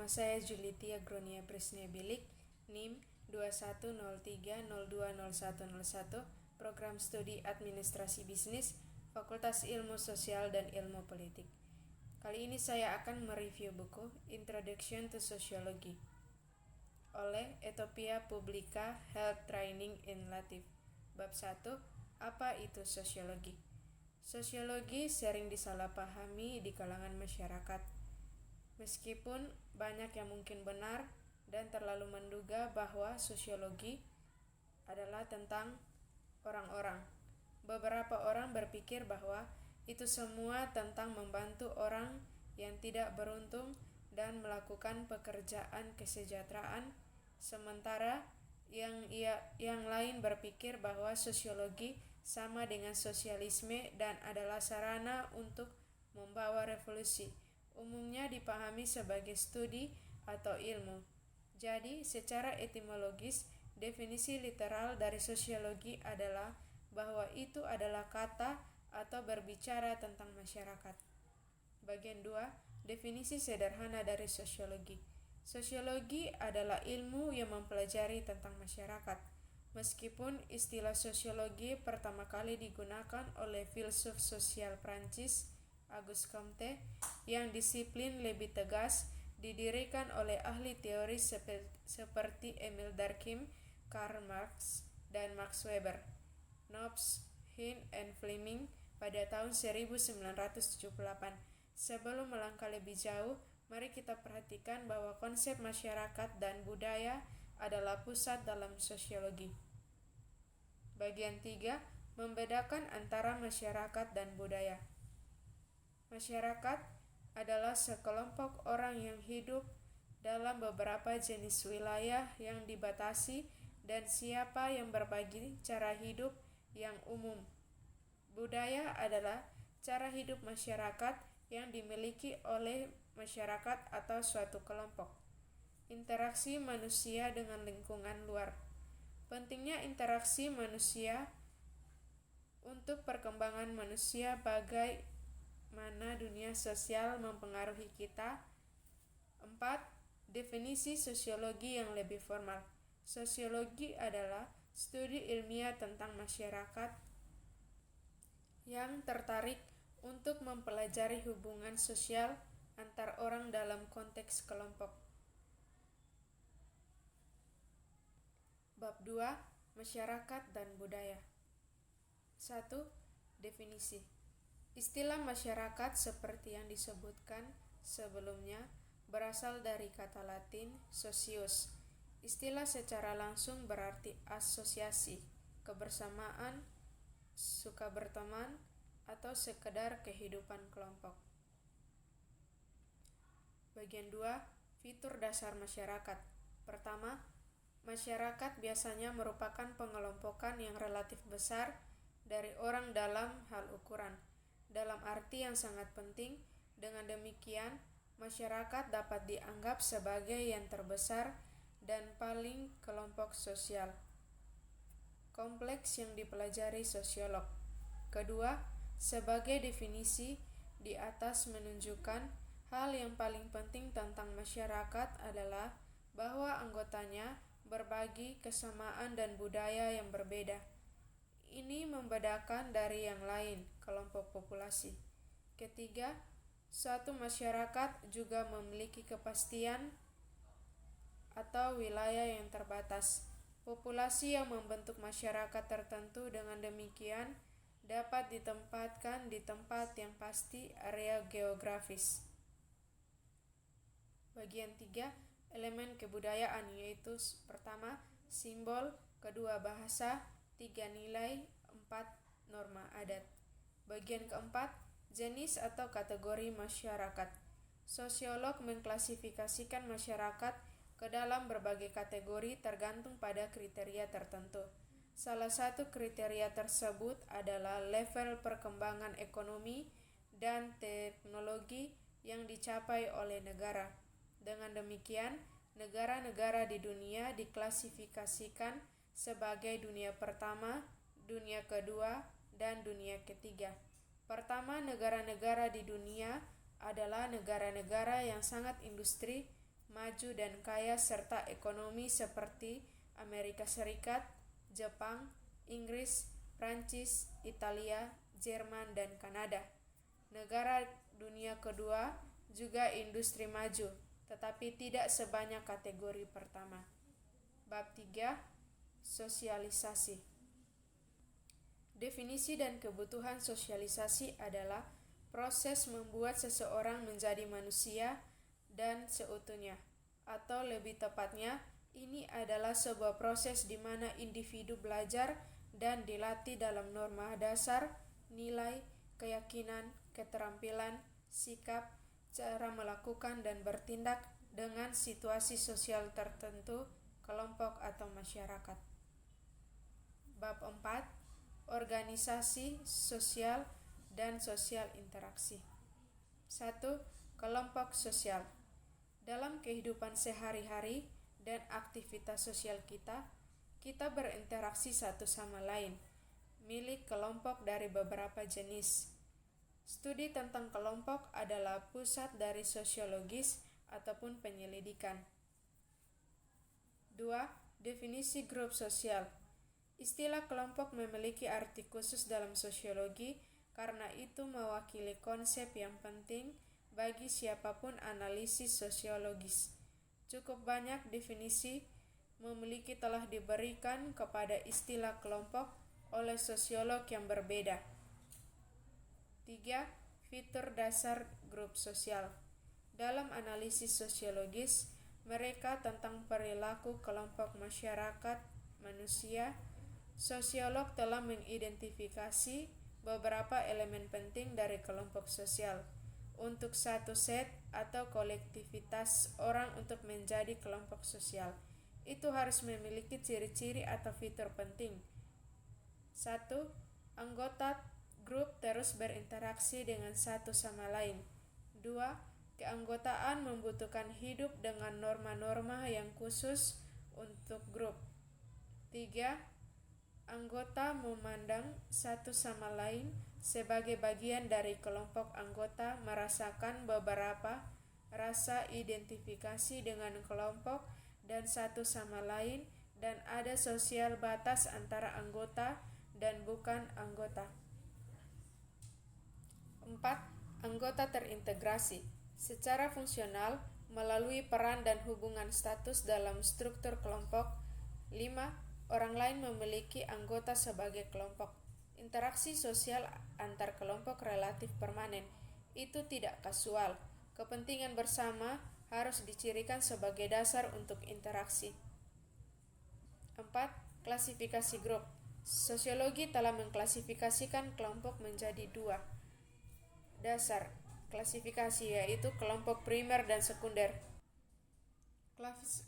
Nama saya Julitia Gronia Presnia Bilik, NIM 2103020101, Program Studi Administrasi Bisnis, Fakultas Ilmu Sosial dan Ilmu Politik. Kali ini saya akan mereview buku Introduction to Sociology oleh Ethiopia Publica Health Training in Latif. Bab 1, apa itu sosiologi? Sosiologi sering disalahpahami di kalangan masyarakat. Meskipun banyak yang mungkin benar dan terlalu menduga bahwa sosiologi adalah tentang orang-orang. Beberapa orang berpikir bahwa itu semua tentang membantu orang yang tidak beruntung dan melakukan pekerjaan kesejahteraan, sementara yang lain berpikir bahwa sosiologi sama dengan sosialisme dan adalah sarana untuk membawa revolusi. Umumnya dipahami sebagai studi atau ilmu. Jadi, secara etimologis, definisi literal dari sosiologi adalah bahwa itu adalah kata atau berbicara tentang masyarakat. Bagian 2, definisi sederhana dari sosiologi. Sosiologi adalah ilmu yang mempelajari tentang masyarakat. Meskipun istilah sosiologi pertama kali digunakan oleh filsuf sosial Prancis Auguste Comte, yang disiplin lebih tegas didirikan oleh ahli teori seperti Emile Durkheim, Karl Marx, dan Max Weber, Hobbes, Hume, dan Fleming pada tahun 1978. Sebelum melangkah lebih jauh, mari kita perhatikan bahwa konsep masyarakat dan budaya adalah pusat dalam sosiologi. Bagian 3, membedakan antara masyarakat dan budaya. Masyarakat adalah sekelompok orang yang hidup dalam beberapa jenis wilayah yang dibatasi dan siapa yang berbagi cara hidup yang umum. Budaya adalah cara hidup masyarakat yang dimiliki oleh masyarakat atau suatu kelompok. Interaksi manusia dengan lingkungan luar. Pentingnya interaksi manusia untuk perkembangan manusia, bagaimana dunia sosial mempengaruhi kita. 4. Definisi sosiologi yang lebih formal. Sosiologi adalah studi ilmiah tentang masyarakat yang tertarik untuk mempelajari hubungan sosial antar orang dalam konteks kelompok. Bab 2, masyarakat dan budaya. 1. Definisi. Istilah masyarakat seperti yang disebutkan sebelumnya berasal dari kata Latin socius. Istilah secara langsung berarti asosiasi, kebersamaan, suka berteman, atau sekedar kehidupan kelompok. Bagian 2, fitur dasar masyarakat. Pertama, masyarakat biasanya merupakan pengelompokan yang relatif besar dari orang dalam hal ukuran. Dalam arti yang sangat penting, dengan demikian, masyarakat dapat dianggap sebagai yang terbesar dan paling kelompok sosial kompleks yang dipelajari sosiolog. Kedua, sebagai definisi di atas menunjukkan hal yang paling penting tentang masyarakat adalah bahwa anggotanya berbagi kesamaan dan budaya yang berbeda. Ini membedakan dari yang lain kelompok populasi. Ketiga, suatu masyarakat juga memiliki kepastian atau wilayah yang terbatas. Populasi yang membentuk masyarakat tertentu dengan demikian dapat ditempatkan di tempat yang pasti area geografis. Bagian 3, elemen kebudayaan, yaitu pertama, simbol, kedua, bahasa, 3, nilai, 4, norma adat. Bagian keempat, jenis atau kategori masyarakat. Sosiolog mengklasifikasikan masyarakat ke dalam berbagai kategori tergantung pada kriteria tertentu. Salah satu kriteria tersebut adalah level perkembangan ekonomi dan teknologi yang dicapai oleh negara. Dengan demikian, negara-negara di dunia diklasifikasikan sebagai dunia pertama, dunia kedua, dan dunia ketiga. Pertama, negara-negara di dunia adalah negara-negara yang sangat industri maju dan kaya serta ekonomi seperti Amerika Serikat, Jepang, Inggris, Prancis, Italia, Jerman, dan Kanada. Negara dunia kedua juga industri maju, tetapi tidak sebanyak kategori pertama. Bab 3. Sosialisasi. Definisi dan kebutuhan sosialisasi adalah proses membuat seseorang menjadi manusia dan seutuhnya, atau lebih tepatnya, ini adalah sebuah proses di mana individu belajar dan dilatih dalam norma dasar, nilai, keyakinan, keterampilan, sikap, cara melakukan dan bertindak dengan situasi sosial tertentu, kelompok atau masyarakat. Bab 4. Organisasi sosial dan sosial interaksi. 1. Kelompok sosial. Dalam kehidupan sehari-hari dan aktivitas sosial kita berinteraksi satu sama lain, milik kelompok dari beberapa jenis. Studi tentang kelompok adalah pusat dari sosiologis ataupun penyelidikan. 2. Definisi grup sosial. Istilah kelompok memiliki arti khusus dalam sosiologi karena itu mewakili konsep yang penting bagi siapapun analisis sosiologis. Cukup banyak definisi memiliki telah diberikan kepada istilah kelompok oleh sosiolog yang berbeda. 3. Fitur dasar grup sosial. Dalam analisis sosiologis, mereka tentang perilaku kelompok masyarakat manusia, sosiolog telah mengidentifikasi beberapa elemen penting dari kelompok sosial untuk satu set atau kolektivitas orang untuk menjadi kelompok sosial. Itu harus memiliki ciri-ciri atau fitur penting. 1. Anggota grup terus berinteraksi dengan satu sama lain. 2. Keanggotaan membutuhkan hidup dengan norma-norma yang khusus untuk grup. 3. Anggota memandang satu sama lain sebagai bagian dari kelompok anggota, merasakan beberapa rasa identifikasi dengan kelompok dan satu sama lain, dan ada sosial batas antara anggota dan bukan anggota. 4. Anggota terintegrasi secara fungsional melalui peran dan hubungan status dalam struktur kelompok. 5. Orang lain memiliki anggota sebagai kelompok. Interaksi sosial antar kelompok relatif permanen. Itu tidak kasual. Kepentingan bersama harus dicirikan sebagai dasar untuk interaksi. 4. Klasifikasi grup. Sosiologi telah mengklasifikasikan kelompok menjadi 2 dasar klasifikasi, yaitu kelompok primer dan sekunder.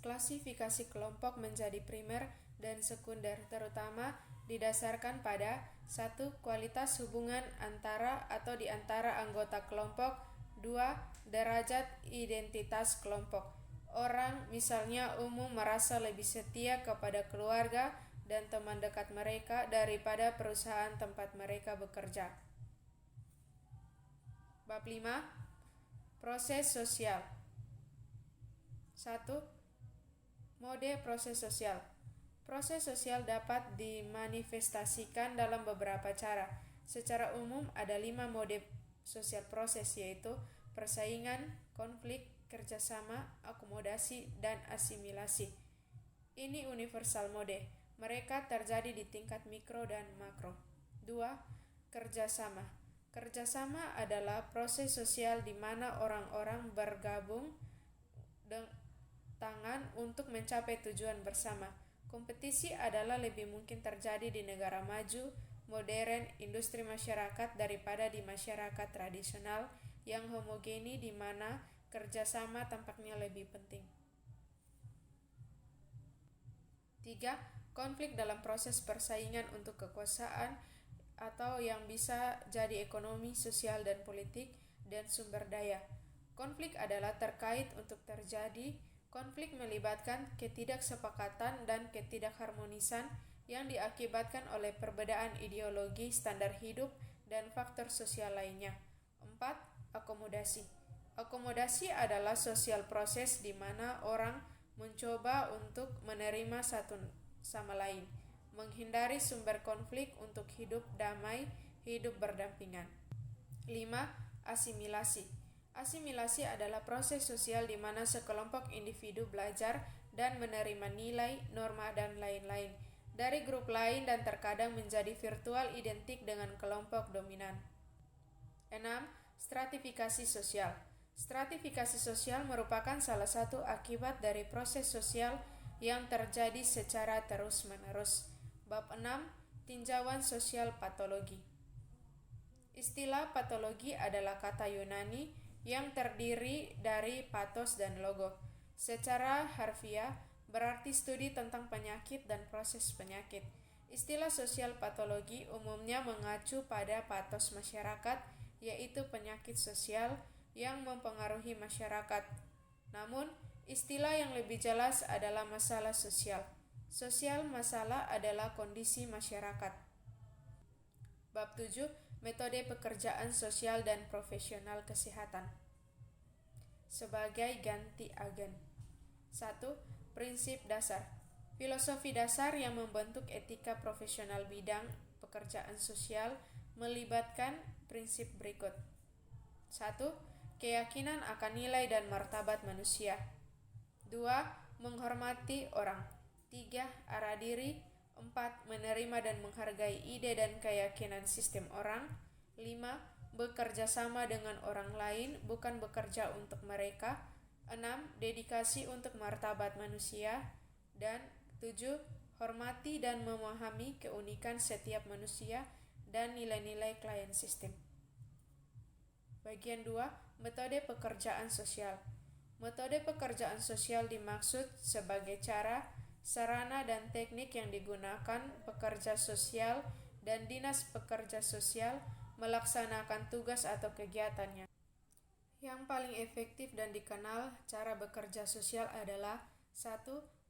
Klasifikasi kelompok menjadi primer dan sekunder terutama didasarkan pada 1. Kualitas hubungan antara atau di antara anggota kelompok. 2. Derajat identitas kelompok. Orang misalnya umum merasa lebih setia kepada keluarga dan teman dekat mereka daripada perusahaan tempat mereka bekerja. Bab 5. Proses sosial. 1. Mode proses sosial. Proses sosial dapat dimanifestasikan dalam beberapa cara. Secara umum ada 5 mode sosial proses, yaitu persaingan, konflik, kerjasama, akomodasi, dan asimilasi. Ini universal mode. Mereka terjadi di tingkat mikro dan makro. 2. Kerjasama. Kerjasama adalah proses sosial di mana orang-orang bergabung tangan untuk mencapai tujuan bersama. Kompetisi adalah lebih mungkin terjadi di negara maju, modern, industri masyarakat daripada di masyarakat tradisional yang homogeni di mana kerjasama tampaknya lebih penting. 3. Konflik dalam proses persaingan untuk kekuasaan atau yang bisa jadi ekonomi, sosial, dan politik, dan sumber daya. Konflik adalah terkait untuk terjadi. Konflik melibatkan ketidaksepakatan dan ketidakharmonisan yang diakibatkan oleh perbedaan ideologi, standar hidup, dan faktor sosial lainnya. 4. Akomodasi. Akomodasi adalah sosial proses di mana orang mencoba untuk menerima satu sama lain, menghindari sumber konflik untuk hidup damai, hidup berdampingan. 5. Asimilasi. Asimilasi adalah proses sosial di mana sekelompok individu belajar dan menerima nilai, norma, dan lain-lain dari grup lain dan terkadang menjadi virtual identik dengan kelompok dominan. 6. Stratifikasi sosial. Stratifikasi sosial merupakan salah satu akibat dari proses sosial yang terjadi secara terus-menerus. Bab 6. Tinjauan sosial patologi. Istilah patologi adalah kata Yunani yang terdiri dari pathos dan logo. Secara harfiah, berarti studi tentang penyakit dan proses penyakit. Istilah sosial patologi umumnya mengacu pada pathos masyarakat, yaitu penyakit sosial yang mempengaruhi masyarakat. Namun, istilah yang lebih jelas adalah masalah sosial. Sosial masalah adalah kondisi masyarakat. Bab 7. Metode pekerjaan sosial dan profesional kesehatan. Sebagai ganti agen. 1. Prinsip dasar. Filosofi dasar yang membentuk etika profesional bidang pekerjaan sosial melibatkan prinsip berikut. 1. Keyakinan akan nilai dan martabat manusia. 2. Menghormati orang. 3. Arah diri. 4. Menerima dan menghargai ide dan keyakinan sistem orang. 5. Bekerja sama dengan orang lain, bukan bekerja untuk mereka. 6. Dedikasi untuk martabat manusia. Dan 7. Hormati dan memahami keunikan setiap manusia dan nilai-nilai klien sistem. Bagian 2. Metode pekerjaan sosial. Metode pekerjaan sosial dimaksud sebagai cara, sarana, dan teknik yang digunakan pekerja sosial dan dinas pekerja sosial melaksanakan tugas atau kegiatannya. Yang paling efektif dan dikenal cara bekerja sosial adalah 1.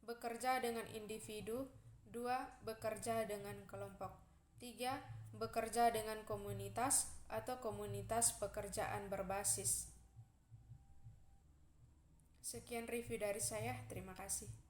Bekerja dengan individu. 2. Bekerja dengan kelompok. 3. Bekerja dengan komunitas atau komunitas pekerjaan berbasis. Sekian review dari saya, terima kasih.